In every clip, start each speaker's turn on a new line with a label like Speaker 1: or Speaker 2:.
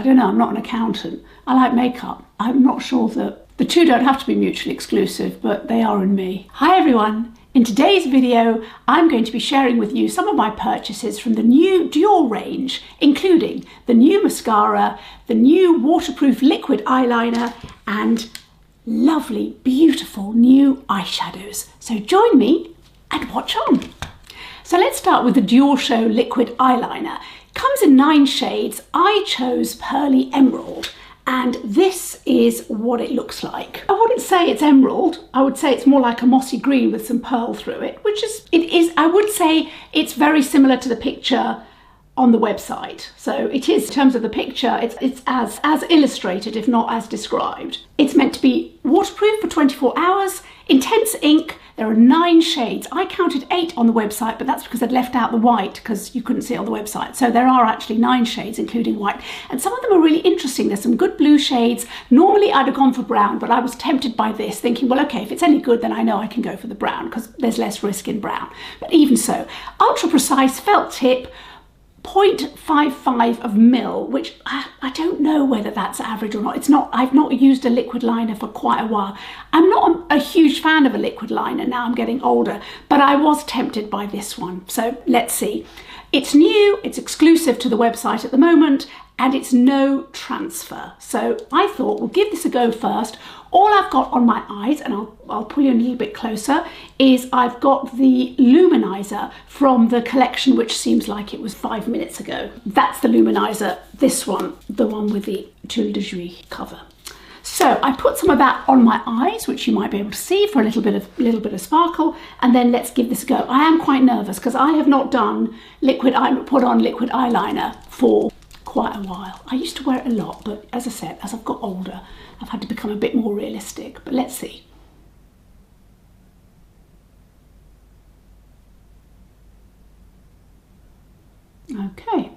Speaker 1: don't know, I'm not an accountant. I like makeup. I'm not sure that the two don't have to be mutually exclusive, but they are in me. Hi everyone. In today's video, I'm going to be sharing with you some of my purchases from the new Dior range, including the new mascara, the new waterproof liquid eyeliner, and lovely, beautiful new eyeshadows. So join me and watch on. So let's start with the Dior Show liquid eyeliner. It comes in 9 shades. I chose Pearly Emerald, and this is what it looks like. I wouldn't say it's emerald. I would say it's more like a mossy green with some pearl through it, I would say it's very similar to the picture on the website. So it is, in terms of the picture, it's as illustrated, if not as described. It's meant to be waterproof for 24 hours, intense ink. There are 9 shades. I counted 8 on the website, but that's because I'd left out the white because you couldn't see it on the website. So there are actually 9 shades, including white. And some of them are really interesting. There's some good blue shades. Normally I'd have gone for brown, but I was tempted by this, thinking, well, okay, if it's any good, then I know I can go for the brown because there's less risk in brown. But even so, ultra precise felt tip, 0.55 of mil, which I don't know whether that's average or not. It's not. I've not used a liquid liner for quite a while. I'm not a huge fan of a liquid liner now. I'm getting older, but I was tempted by this one. So let's see. It's new, it's exclusive to the website at the moment, and it's no transfer. So I thought we'll give this a go first. All I've got on my eyes, and I'll pull you a little bit closer, is I've got the luminizer from the collection, which seems like it was 5 minutes ago. That's the luminizer, this one, the one with the Tulle de Juillet cover. So I put some of that on my eyes, which you might be able to see for a little bit of sparkle, and then let's give this a go. I am quite nervous because I have not done put on liquid eyeliner for quite a while. I used to wear it a lot, but as I said, as I've got older, I've had to become a bit more realistic, but let's see. Okay.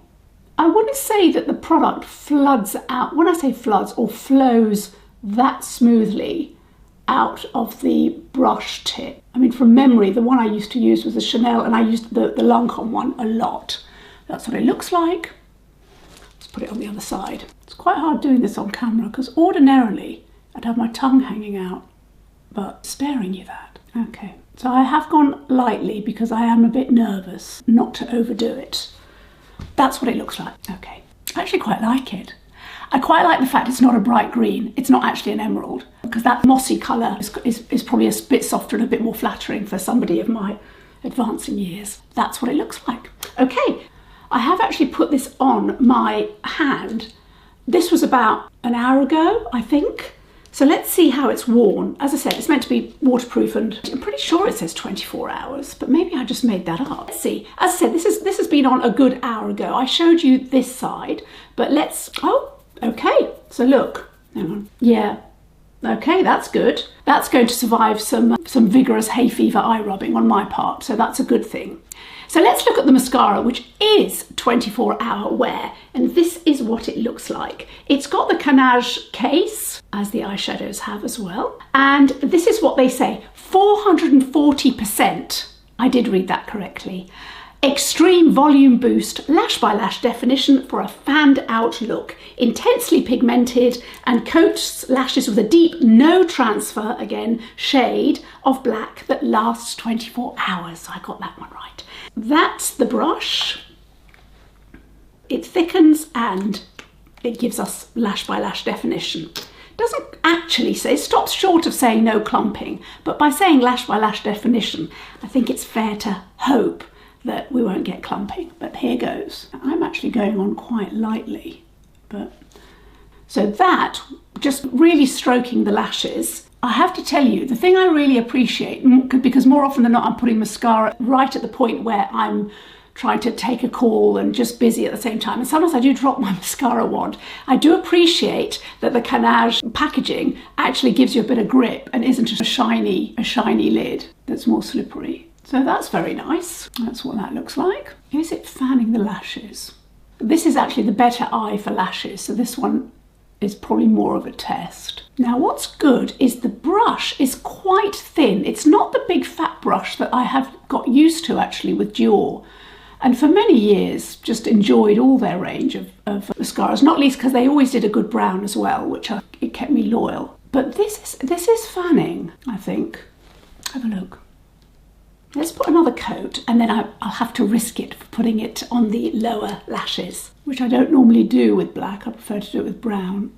Speaker 1: I wouldn't say that the product floods out, when I say floods or flows that smoothly out of the brush tip. I mean, from memory, the one I used to use was the Chanel, and I used the Lancome one a lot. That's what it looks like. Let's put it on the other side. It's quite hard doing this on camera because ordinarily I'd have my tongue hanging out, but sparing you that. Okay, so I have gone lightly because I am a bit nervous not to overdo it. That's what it looks like. Okay, I actually quite like it. I quite like the fact it's not a bright green. It's not actually an emerald, because that mossy colour is probably a bit softer and a bit more flattering for somebody of my advancing years. That's what it looks like. Okay, I have actually put this on my hand. This was about an hour ago, I think. So let's see how it's worn. As I said, it's meant to be waterproof, and I'm pretty sure it says 24 hours, but maybe I just made that up. Let's see. As I said, this has been on a good hour ago. I showed you this side, but oh, okay. So look, hang on. Yeah. Okay, that's good. That's going to survive some vigorous hay fever eye rubbing on my part, so that's a good thing. So let's look at the mascara, which is 24-hour wear, and this is what it looks like. It's got the Canage case, as the eyeshadows have as well, and this is what they say, 440%. I did read that correctly. Extreme volume boost, lash by lash definition for a fanned out look, intensely pigmented, and coats lashes with a deep, no transfer, again, shade of black that lasts 24 hours. So I got that one right. That's the brush. It thickens and it gives us lash by lash definition. Doesn't actually say, it stops short of saying no clumping, but by saying lash by lash definition, I think it's fair to hope that we won't get clumping, but here goes. I'm actually going on quite lightly, but so that, just really stroking the lashes. I have to tell you, the thing I really appreciate, because more often than not I'm putting mascara right at the point where I'm trying to take a call and just busy at the same time, and sometimes I do drop my mascara wand. I do appreciate that the Canage packaging actually gives you a bit of grip and isn't just a shiny lid that's more slippery. So that's very nice. That's what that looks like. Is it fanning the lashes? This is actually the better eye for lashes, so this one is probably more of a test. Now what's good is the brush is quite thin. It's not the big fat brush that I have got used to actually with Dior. and for many years just enjoyed all their range of mascaras, not least because they always did a good brown as well, which it kept me loyal. But this is fanning, I think. Have a look. Let's put another coat, and then I'll have to risk it for putting it on the lower lashes, which I don't normally do with black. I prefer to do it with brown.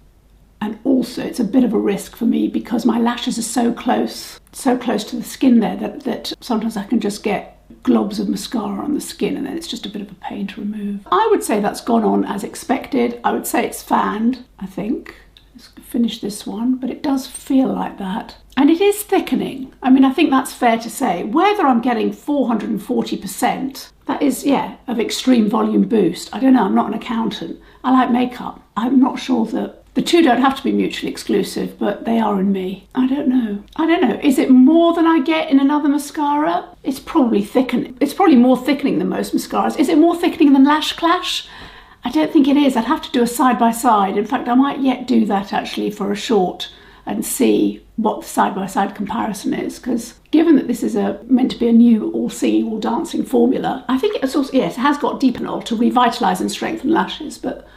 Speaker 1: And also it's a bit of a risk for me because my lashes are so close to the skin there that sometimes I can just get globs of mascara on the skin, and then it's just a bit of a pain to remove. I would say that's gone on as expected. I would say it's fanned, I think. Let's finish this one, but it does feel like that. And it is thickening. I mean, I think that's fair to say. Whether I'm getting 440%, that is, yeah, of extreme volume boost. I don't know, I'm not an accountant. I like makeup. I'm not sure that the two don't have to be mutually exclusive, but they are in me. I don't know. Is it more than I get in another mascara? It's probably thickening. It's probably more thickening than most mascaras. Is it more thickening than Lash Clash? I don't think it is. I'd have to do a side by side. In fact, I might yet do that actually for a short and see what the side by side comparison is, because given that this is meant to be a new all singing, all dancing formula, I think it's also, yes, it has got Deepanol to revitalise and strengthen lashes, but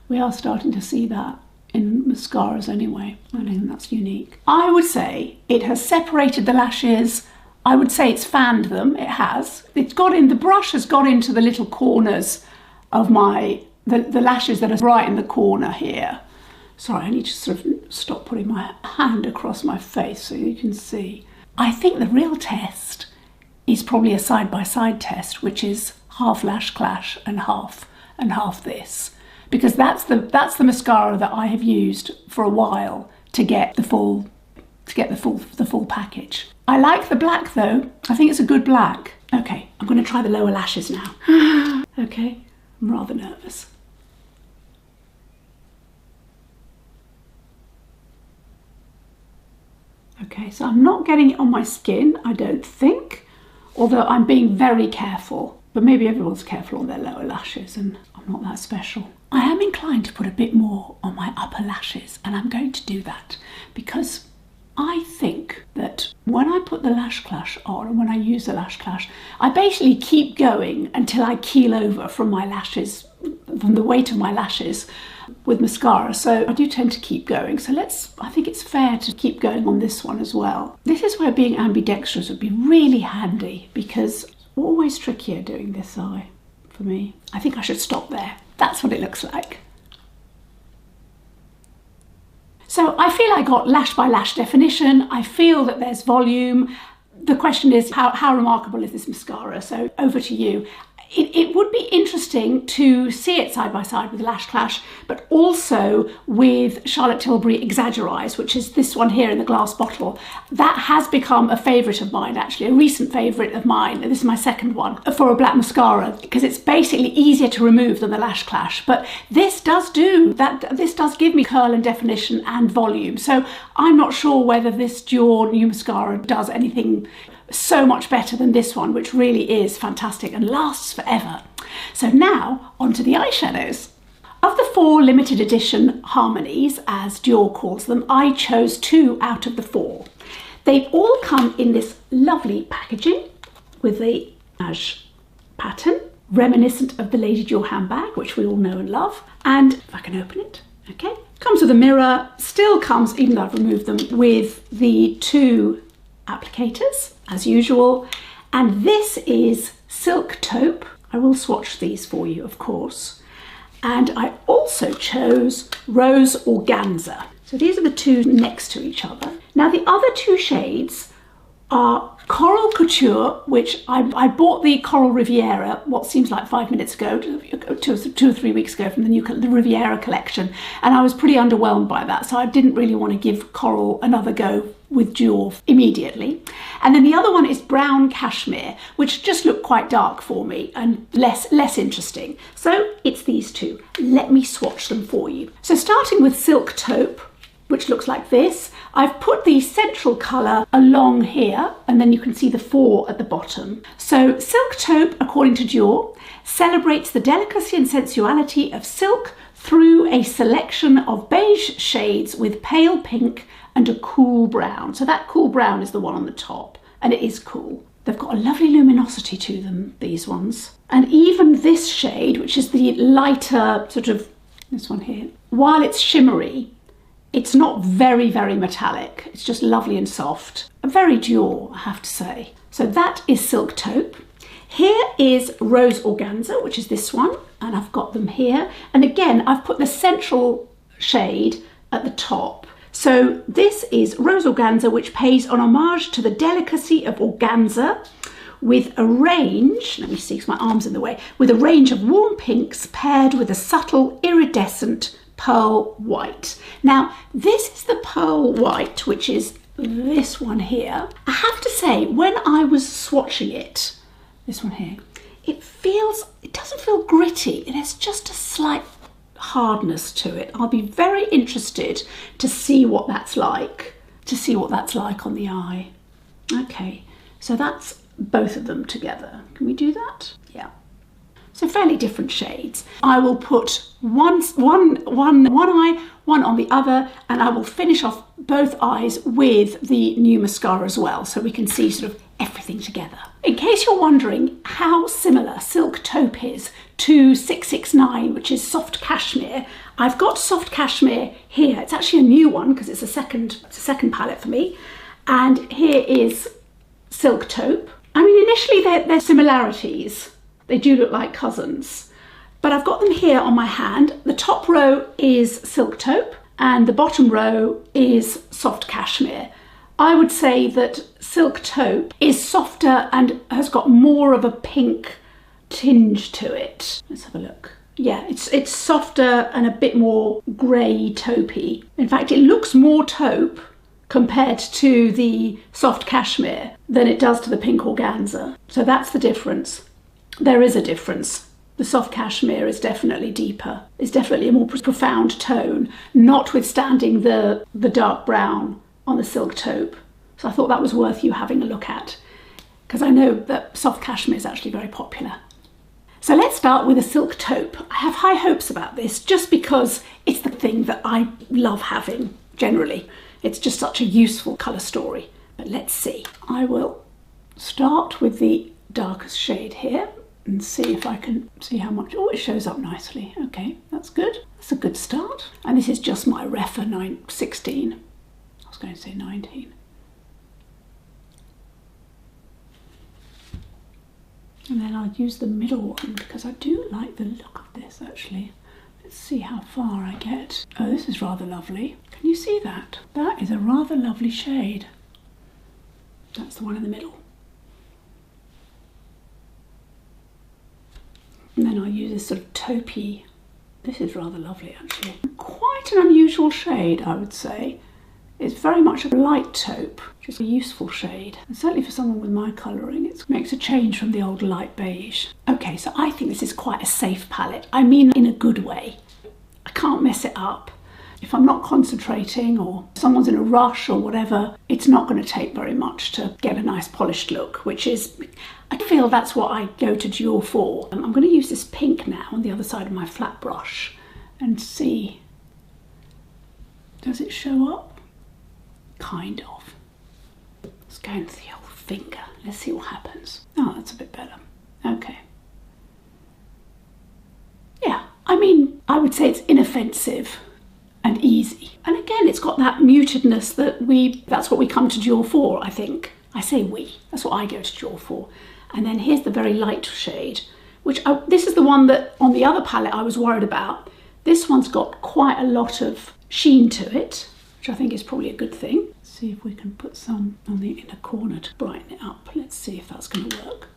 Speaker 1: we are starting to see that in mascaras anyway. I don't think that's unique. I would say it has separated the lashes. I would say it's fanned them. It has. It's got in, the brush has got into the little corners of the lashes that are right in the corner here. Sorry, I need to sort of stop putting my hand across my face so you can see. I think the real test is probably a side-by-side test, which is half Lash Clash and half this. Because that's the mascara that I have used for a while to get the full package. I like the black though. I think it's a good black. Okay, I'm going to try the lower lashes now. Okay, I'm rather nervous. Okay, so I'm not getting it on my skin, I don't think, although I'm being very careful. But maybe everyone's careful on their lower lashes and I'm not that special. I am inclined to put a bit more on my upper lashes, and I'm going to do that because I think that when I put the Lash Clash on and when I use the Lash Clash, I basically keep going until I keel over from my lashes, from the weight of my lashes with mascara. So I do tend to keep going. So I think it's fair to keep going on this one as well. This is where being ambidextrous would be really handy because it's always trickier doing this eye for me. I think I should stop there. That's what it looks like. So I feel I got lash by lash definition. I feel that there's volume. The question is, how remarkable is this mascara? So over to you. It would be interesting to see it side by side with Lash Clash, but also with Charlotte Tilbury Exaggerize, which is this one here in the glass bottle. That has become a favourite of mine, actually, a recent favourite of mine. This is my second one for a black mascara, because it's basically easier to remove than the Lash Clash. But this does do that. This does give me curl and definition and volume. So I'm not sure whether this Dior new mascara does anything so much better than this one, which really is fantastic and lasts forever. So now onto the eyeshadows. Of the 4 limited edition harmonies, as Dior calls them, I chose 2 out of the 4. They all come in this lovely packaging with the Nars pattern, reminiscent of the Lady Dior handbag, which we all know and love. And if I can open it, okay. Comes with a mirror, still comes, even though I've removed them, with the 2 applicators as usual, and this is Silky Taupe. I will swatch these for you, of course, and I also chose Rose Organza. So these are the 2 next to each other. Now the other 2 shades are Coral Couture, which I bought the Coral Riviera, what seems like 5 minutes ago, 2 or 3 weeks ago, from the Riviera collection, and I was pretty underwhelmed by that, so I didn't really want to give Coral another go with Dior immediately. And then the other one is Brown Cashmere, which just looked quite dark for me and less interesting. So it's these 2. Let me swatch them for you. So starting with Silky Taupe, which looks like this, I've put the central colour along here, and then you can see the 4 at the bottom. So Silky Taupe, according to Dior, celebrates the delicacy and sensuality of silk through a selection of beige shades with pale pink and a cool brown. So that cool brown is the one on the top, and it is cool. They've got a lovely luminosity to them, these ones. And even this shade, which is the lighter sort of, this one here, while it's shimmery, it's not very, very metallic. It's just lovely and soft. Very Dior, I have to say. So that is Silk Taupe. Here is Rose Organza, which is this one, and I've got them here. And again, I've put the central shade at the top. So this is Rose Organza, which pays an homage to the delicacy of organza with a range, let me see because my arm's in the way, with a range of warm pinks paired with a subtle iridescent pearl white. Now, this is the pearl white, which is this one here. I have to say, when I was swatching it, this one here, it doesn't feel gritty. It has just a slight hardness to it. I'll be very interested to see what that's like, on the eye. Okay, so that's both of them together. Can we do that? Yeah. So fairly different shades. I will put one eye, one on the other, and I will finish off both eyes with the new mascara as well, so we can see sort of everything together. In case you're wondering how similar Silk Taupe is to 669, which is soft cashmere, I've got soft cashmere here. It's actually a new one because it's a second palette for me. And here is Silk Taupe. I mean, initially they're similarities. They do look like cousins, but I've got them here on my hand. The top row is Silk Taupe and the bottom row is soft cashmere. I would say that Silk Taupe is softer and has got more of a pink tinge to it. Let's have a look. Yeah, it's softer and a bit more grey taupey. In fact, it looks more taupe compared to the soft cashmere than it does to the pink organza. So that's the difference. There is a difference. The soft cashmere is definitely deeper. It's definitely a more profound tone, notwithstanding the dark brown on the Silk Taupe. So I thought that was worth you having a look at, because I know that soft cashmere is actually very popular. So let's start with a Silk Taupe. I have high hopes about this just because it's the thing that I love having generally. It's just such a useful colour story. But let's see. I will start with the darkest shade here and see if I can see how much. Oh, it shows up nicely. Okay, that's good. That's a good start. And this is just my Refa 16. I was going to say 19. And then I'll use the middle one because I do like the look of this actually. Let's see how far I get. Oh, this is rather lovely. Can you see that? That is a rather lovely shade. That's the one in the middle. And then I'll use this sort of taupey. This is rather lovely actually. Quite an unusual shade, I would say. It's very much a light taupe, which is a useful shade. And certainly for someone with my colouring, it makes a change from the old light beige. Okay, so I think this is quite a safe palette. I mean in a good way. I can't mess it up. If I'm not concentrating or someone's in a rush or whatever, it's not going to take very much to get a nice polished look, which is, I feel that's what I go to Dior for. I'm going to use this pink now on the other side of my flat brush and see, does it show up? Kind of. Let's go into the old finger. Let's see what happens. Oh, that's a bit better. Okay. Yeah, I mean, I would say it's inoffensive and easy. And again, it's got that mutedness that's what we come to Dior for, I think. I say we, that's what I go to Dior for. And then here's the very light shade, this is the one that on the other palette I was worried about. This one's got quite a lot of sheen to it, which I think is probably a good thing. Let's see if we can put some on the inner corner to brighten it up. Let's see if that's going to work.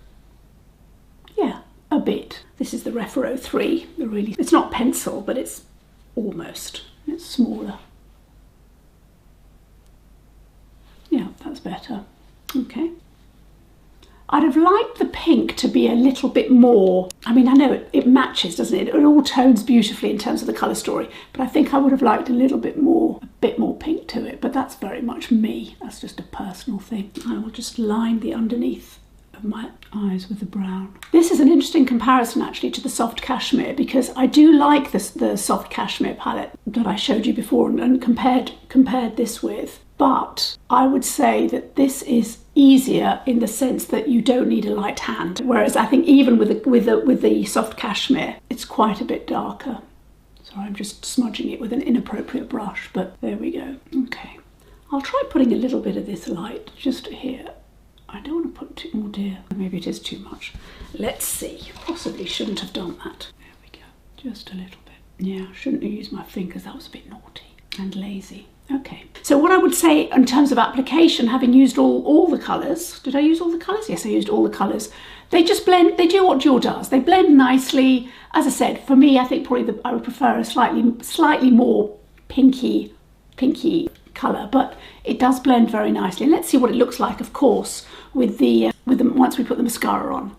Speaker 1: Yeah, a bit. This is the Refa 03. It's not pencil, but it's almost. It's smaller. Yeah, that's better. Okay. I'd have liked the pink to be a little bit more, I mean, I know it matches, doesn't it? It all tones beautifully in terms of the colour story, but I think I would have liked a bit more pink to it, but that's very much me. That's just a personal thing. I will just line the underneath of my eyes with the brown. This is an interesting comparison actually to the soft cashmere, because I do like the soft cashmere palette that I showed you before and compared this with. but I would say that this is easier in the sense that you don't need a light hand, whereas I think even with the soft cashmere, it's quite a bit darker. Sorry, I'm just smudging it with an inappropriate brush, but there we go. Okay, I'll try putting a little bit of this light just here. I don't want to put too, oh dear, maybe it is too much. Let's see, possibly shouldn't have done that. There we go, just a little bit. Yeah, I shouldn't have used my fingers, that was a bit naughty and lazy. Okay, so what I would say in terms of application, having used all the colours, did I use all the colours? Yes, I used all the colours. They just blend, they do what Dior does. They blend nicely. As I said, for me, I think probably I would prefer a slightly more pinky colour, but it does blend very nicely. And let's see what it looks like, of course, with the once we put the mascara on.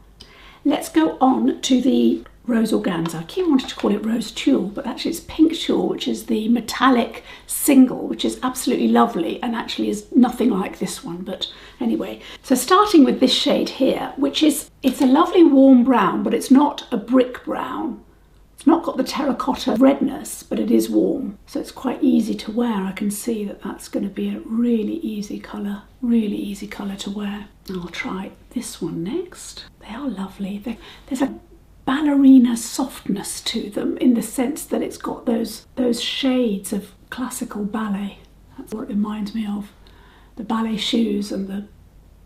Speaker 1: Let's go on to the Rose Organza. I keep wanting to call it Rose Tulle, but actually it's Pink Tulle, which is the metallic single, which is absolutely lovely and actually is nothing like this one. But anyway, so starting with this shade here, which is, it's a lovely warm brown, but it's not a brick brown. It's not got the terracotta redness, but it is warm. So it's quite easy to wear. I can see that that's going to be a really easy colour to wear. I'll try this one next. They are lovely. There's a ballerina softness to them in the sense that it's got those shades of classical ballet. That's what it reminds me of. The ballet shoes and the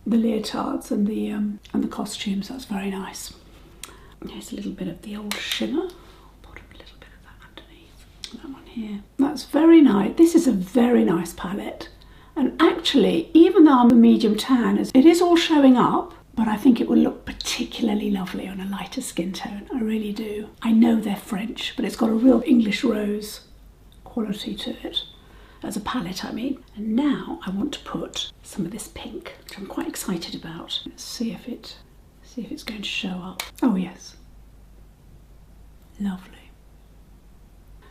Speaker 1: leotards and the costumes. That's very nice. Here's a little bit of the old shimmer. I'll put a little bit of that underneath. That one here. That's very nice. This is a very nice palette. And actually, even though I'm a medium tan, it is all showing up, but I think it will look particularly lovely on a lighter skin tone. I really do. I know they're French, but it's got a real English rose quality to it. As a palette, I mean. And now I want to put some of this pink, which I'm quite excited about. Let's see if it's going to show up. Oh yes. Lovely.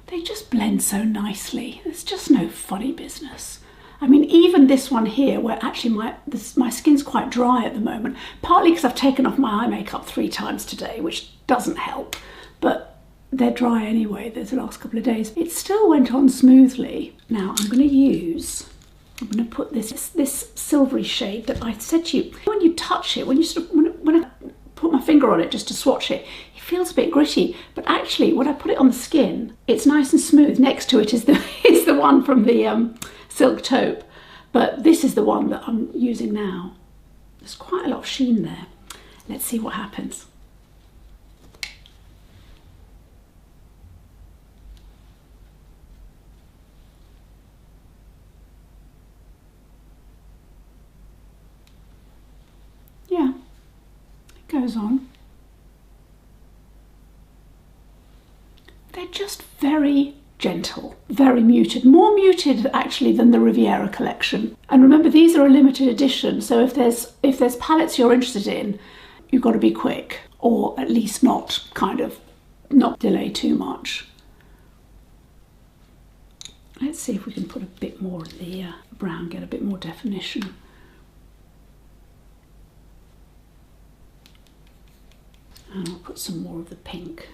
Speaker 1: They just blend so nicely. There's just no funny business. I mean, even this one here, where actually my skin's quite dry at the moment, partly because I've taken off my eye makeup 3 times today, which doesn't help, but they're dry anyway, there's the last couple of days. It still went on smoothly. Now I'm going to put this silvery shade that I said to you, when you touch it, when I put my finger on it just to swatch it, it feels a bit gritty, but actually when I put it on the skin, it's nice and smooth. Next to it is the one from the Silky Taupe, but this is the one that I'm using now. There's quite a lot of sheen there. Let's see what happens. Yeah, it goes on. They're just very gentle, very muted, more muted actually than the Riviera collection. And remember, these are a limited edition, so if there's palettes you're interested in, you've got to be quick, or at least not delay too much. Let's see if we can put a bit more of the brown, get a bit more definition. And I'll put some more of the pink.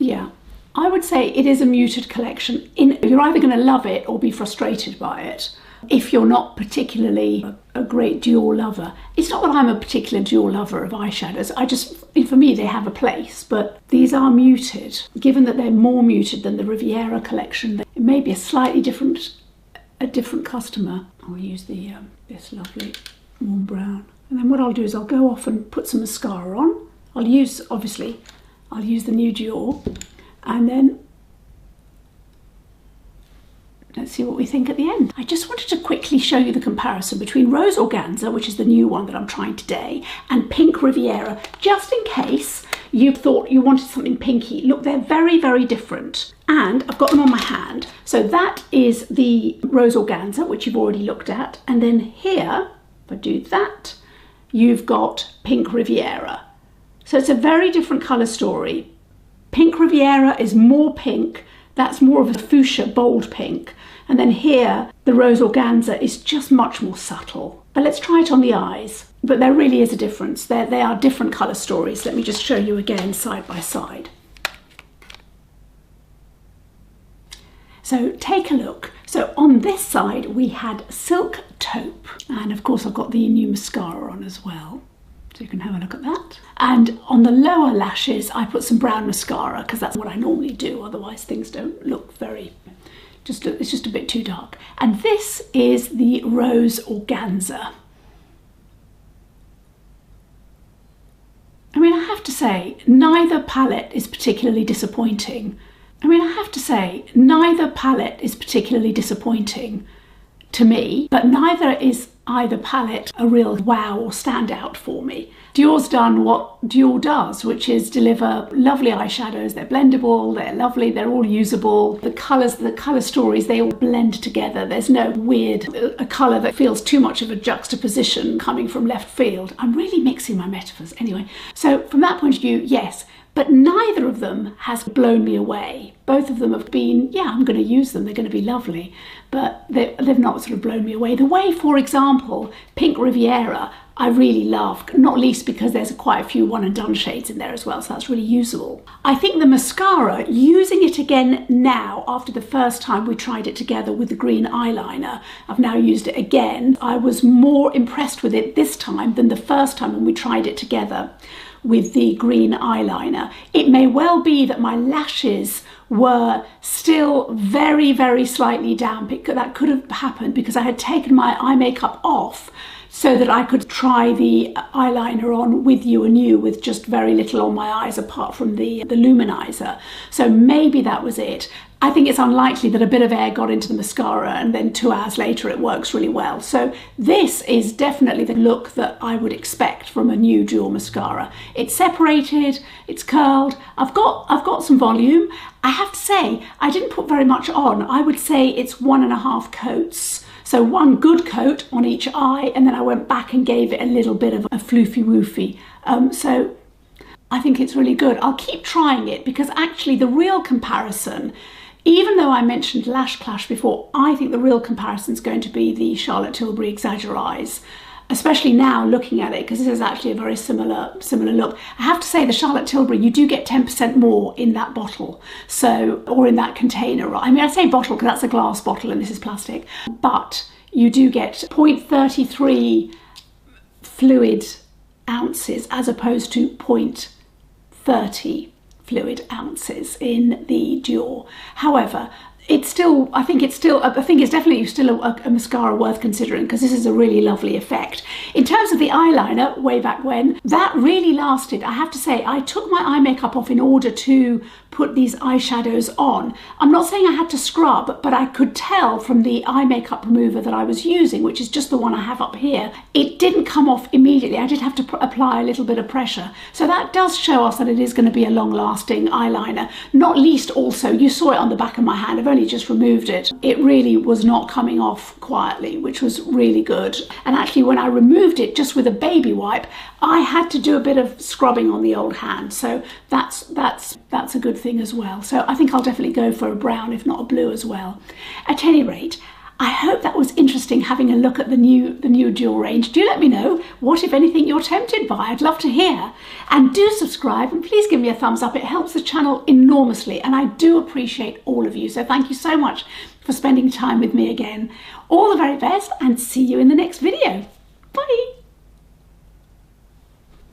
Speaker 1: Yeah, I would say it is a muted collection. You're either going to love it or be frustrated by it. If you're not particularly a great Dior lover. It's not that I'm a particular Dior lover of eyeshadows. For me, they have a place, but these are muted. Given that they're more muted than the Riviera collection, it may be a slightly different customer. I'll use this lovely warm brown. And then what I'll do is I'll go off and put some mascara on. I'll use the new Dior, and then let's see what we think at the end. I just wanted to quickly show you the comparison between Rose Organza, which is the new one that I'm trying today, and Pink Riviera, just in case you thought you wanted something pinky. Look, they're very, very different. And I've got them on my hand. So that is the Rose Organza, which you've already looked at. And then here, if I do that, you've got Pink Riviera. So it's a very different colour story. Pink Riviera is more pink. That's more of a fuchsia, bold pink. And then here, the Rose Organza is just much more subtle. But let's try it on the eyes. But there really is a difference. They are different colour stories. Let me just show you again side by side. So take a look. So on this side we had Silky Taupe, and of course I've got the new mascara on as well, so you can have a look at that. And on the lower lashes I put some brown mascara because that's what I normally do, otherwise things don't look very, it's just a bit too dark. And this is the Rose Organza. I mean, I have to say, neither palette is particularly disappointing. Neither palette is particularly disappointing to me, but neither is either palette a real wow or standout for me. Dior's done what Dior does, which is deliver lovely eyeshadows. They're blendable, they're lovely, they're all usable. The colours, the colour stories, they all blend together. There's no weird, a colour that feels too much of a juxtaposition coming from left field. I'm really mixing my metaphors anyway. So from that point of view, yes. But neither of them has blown me away. Both of them have been, yeah, I'm going to use them, they're going to be lovely, but they've not sort of blown me away. The way, for example, Pink Riviera, I really love, not least because there's quite a few one and done shades in there as well, so that's really usable. I think the mascara, using it again now, after the first time we tried it together with the green eyeliner, I've now used it again. I was more impressed with it this time than the first time when we tried it together with the green eyeliner. It may well be that my lashes were still very, very slightly damp. That could have happened because I had taken my eye makeup off so that I could try the eyeliner on with You and You with just very little on my eyes apart from the luminizer. So maybe that was it. I think it's unlikely that a bit of air got into the mascara and then 2 hours later it works really well. So this is definitely the look that I would expect from a new Dior mascara. It's separated, it's curled, I've got some volume. I have to say, I didn't put very much on. I would say it's 1.5 coats. So one good coat on each eye, and then I went back and gave it a little bit of a floofy woofy. So I think it's really good. I'll keep trying it because actually the real comparison, even though I mentioned Lash Clash before, I think the real comparison is going to be the Charlotte Tilbury Exaggereyes, especially now looking at it, because this is actually a very similar look. I have to say the Charlotte Tilbury, you do get 10% more in that bottle, so, or in that container. I mean, I say bottle because that's a glass bottle and this is plastic, but you do get 0.33 fluid ounces as opposed to 0.30 fluid ounces in the Dior. However, it's still, I think it's definitely still a mascara worth considering because this is a really lovely effect. In terms of the eyeliner, way back when, that really lasted. I have to say, I took my eye makeup off in order to put these eyeshadows on. I'm not saying I had to scrub, but I could tell from the eye makeup remover that I was using, which is just the one I have up here, it didn't come off immediately. I did have to apply a little bit of pressure. So that does show us that it is going to be a long-lasting eyeliner. Not least also, you saw it on the back of my hand, I've only just removed it. It really was not coming off quietly, which was really good. And actually when I removed it just with a baby wipe, I had to do a bit of scrubbing on the old hand. So that's a good thing as well. So I think I'll definitely go for a brown, if not a blue as well. At any rate, I hope that was interesting having a look at the new Dior range. Do let me know what, if anything, you're tempted by. I'd love to hear. And do subscribe and please give me a thumbs up. It helps the channel enormously and I do appreciate all of you. So thank you so much for spending time with me again. All the very best and see you in the next video. Bye.